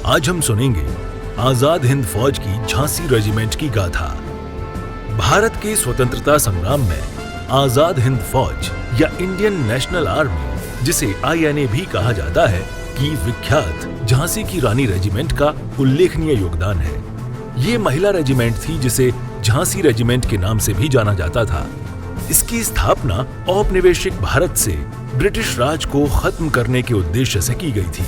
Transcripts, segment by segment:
आज हम सुनेंगे आजाद हिंद फौज की झांसी रेजिमेंट की गाथा। भारत के स्वतंत्रता संग्राम में आजाद हिंद फौज या इंडियन नेशनल आर्मी, जिसे INA भी कहा जाता है, की विख्यात झांसी की रानी रेजिमेंट का उल्लेखनीय योगदान है। ये महिला रेजिमेंट थी जिसे झांसी रेजिमेंट के नाम से भी जाना जाता था। इसकी स्थापना औपनिवेशिक भारत से ब्रिटिश राज को खत्म करने के उद्देश्य से की गई थी।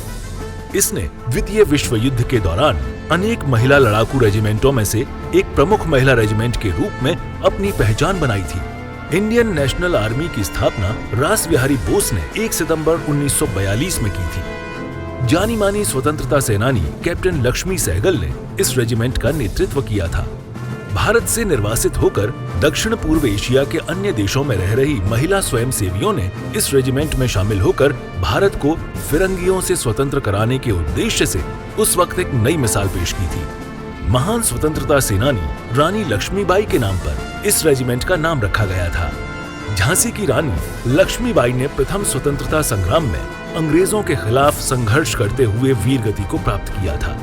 इसने द्वितीय विश्व युद्ध के दौरान अनेक महिला लड़ाकू रेजिमेंटों में से एक प्रमुख महिला रेजिमेंट के रूप में अपनी पहचान बनाई थी। इंडियन नेशनल आर्मी की स्थापना रासबिहारी बोस ने 1 सितंबर 1942 में की थी। जानी मानी स्वतंत्रता सेनानी कैप्टन लक्ष्मी सहगल ने इस रेजिमेंट का नेतृत्व किया था। भारत से निर्वासित होकर दक्षिण पूर्व एशिया के अन्य देशों में रह रही महिला स्वयंसेवियों ने इस रेजिमेंट में शामिल होकर भारत को फिरंगियों से स्वतंत्र कराने के उद्देश्य से उस वक्त एक नई मिसाल पेश की थी। महान स्वतंत्रता सेनानी रानी लक्ष्मीबाई के नाम पर इस रेजिमेंट का नाम रखा गया था। झांसी की रानी लक्ष्मीबाई ने प्रथम स्वतंत्रता संग्राम में अंग्रेजों के खिलाफ संघर्ष करते हुए वीरगति को प्राप्त किया था।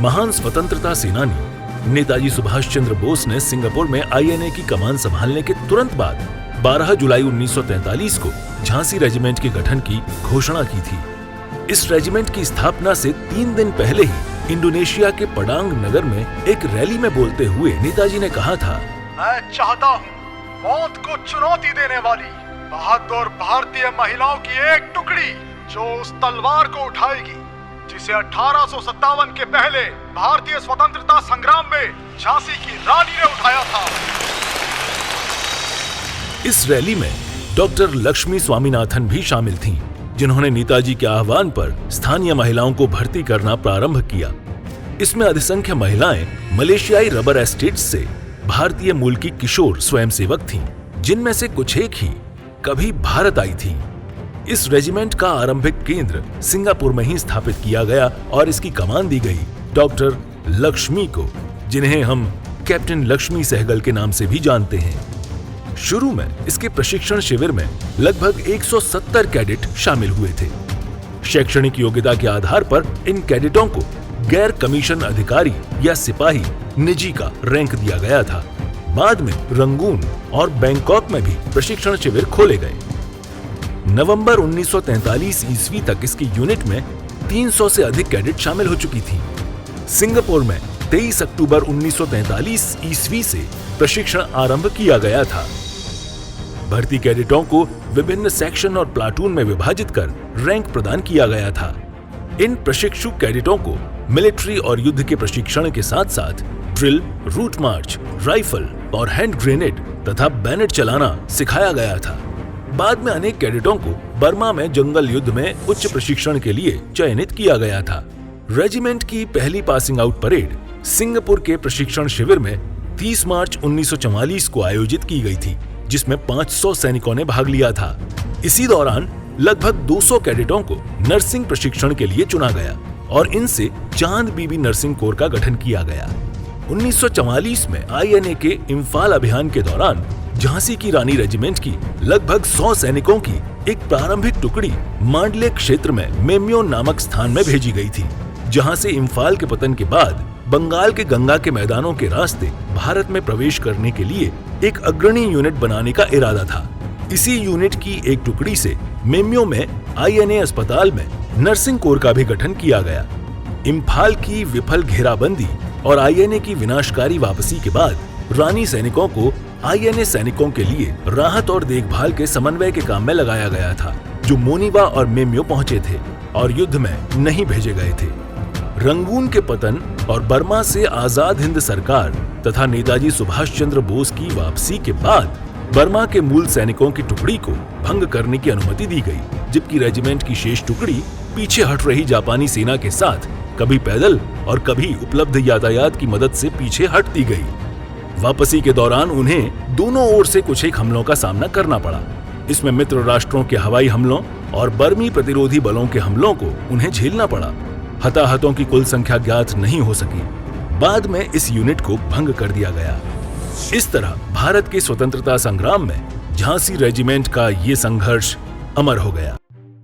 महान स्वतंत्रता सेनानी नेताजी सुभाष चंद्र बोस ने सिंगापुर में INA की कमान संभालने के तुरंत बाद 12 जुलाई 1943 को झांसी रेजिमेंट के गठन की घोषणा की थी। इस रेजिमेंट की स्थापना से 3 दिन पहले ही इंडोनेशिया के पडांग नगर में एक रैली में बोलते हुए नेताजी ने कहा था, मैं चाहता हूँ मौत को चुनौती देने वाली बहादुर भारतीय महिलाओं की एक टुकड़ी जो उस तलवार को उठाएगी जिसे 1857 के पहले भारतीय स्वतंत्रता संग्राम में झांसी की रानी ने उठाया था। इस रैली में डॉक्टर लक्ष्मी स्वामीनाथन भी शामिल थीं, जिन्होंने नेताजी के आह्वान पर स्थानीय महिलाओं को भर्ती करना प्रारंभ किया। इसमें अधिसंख्य महिलाएं मलेशियाई रबर एस्टेट्स से भारतीय मूल की किशोर स्वयंसेवक थीं, जिनमें से कुछ एक ही कभी भारत आई थीं। इस रेजिमेंट का आरंभिक केंद्र सिंगापुर में ही स्थापित किया गया और इसकी कमान दी गई डॉक्टर लक्ष्मी को, जिन्हें हम कैप्टन लक्ष्मी सहगल के नाम से भी जानते हैं। शुरू में इसके प्रशिक्षण शिविर में लगभग 170 कैडेट शामिल हुए थे। शैक्षणिक योग्यता के आधार पर इन कैडेटों को गैर कमीशन अधिकारी या सिपाही निजी का रैंक दिया गया था। बाद में रंगून और बैंकॉक में भी प्रशिक्षण शिविर खोले गए। नवंबर 1943 ईस्वी तक इसकी यूनिट में 300 से अधिक कैडेट शामिल हो चुकी थी। सिंगापुर में 23 अक्टूबर 1943 ईस्वी से प्रशिक्षण आरंभ किया गया था। भर्ती कैडेटों को विभिन्न सेक्शन और प्लाटून में विभाजित कर रैंक प्रदान किया गया था। इन प्रशिक्षु कैडेटों को मिलिट्री और युद्ध के प्रशिक्षण के साथ साथ ड्रिल, रूट मार्च, राइफल और हैंड ग्रेनेड तथा बैनेट चलाना सिखाया गया था। बाद में अनेक कैडेटों को बर्मा में जंगल युद्ध में उच्च प्रशिक्षण के लिए चयनित किया गया था। रेजिमेंट की पहली पासिंग आउट परेड सिंगापुर के प्रशिक्षण शिविर में 30 मार्च 1944 को आयोजित की गई थी, जिसमें 500 सैनिकों ने भाग लिया था। इसी दौरान लगभग 200 कैडेटों को नर्सिंग प्रशिक्षण के लिए चुना गया और इनसे चांद बीबी नर्सिंग कोर का गठन किया गया। 1944 में INA के इम्फाल अभियान के दौरान झांसी की रानी रेजिमेंट की लगभग 100 सैनिकों की एक प्रारंभिक टुकड़ी मांडले क्षेत्र में मेम्यो नामक स्थान में भेजी गई थी, जहां से इम्फाल के पतन के बाद बंगाल के गंगा के मैदानों के रास्ते भारत में प्रवेश करने के लिए एक अग्रणी यूनिट बनाने का इरादा था। इसी यूनिट की एक टुकड़ी से मेम्यो में INA अस्पताल में नर्सिंग कोर का भी गठन किया गया। इम्फाल की विफल घेराबंदी और INA की विनाशकारी वापसी के बाद रानी सैनिकों को INA सैनिकों के लिए राहत और देखभाल के समन्वय के काम में लगाया गया था, जो मोनीबा और मेम्यो पहुंचे थे और युद्ध में नहीं भेजे गए थे। रंगून के पतन और बर्मा से आजाद हिंद सरकार तथा नेताजी सुभाष चंद्र बोस की वापसी के बाद बर्मा के मूल सैनिकों की टुकड़ी को भंग करने की अनुमति दी गई, जबकि रेजिमेंट की शेष टुकड़ी पीछे हट रही जापानी सेना के साथ कभी पैदल और कभी उपलब्ध यातायात की मदद से पीछे हटती गई। वापसी के दौरान उन्हें दोनों ओर से कुछ एक हमलों का सामना करना पड़ा। इसमें मित्र राष्ट्रों के हवाई हमलों और बर्मी प्रतिरोधी बलों के हमलों को उन्हें झेलना पड़ा। हताहतों की कुल संख्या ज्ञात नहीं हो सकी। बाद में इस यूनिट को भंग कर दिया गया। इस तरह भारत के स्वतंत्रता संग्राम में झांसी रेजिमेंट का ये संघर्ष अमर हो गया।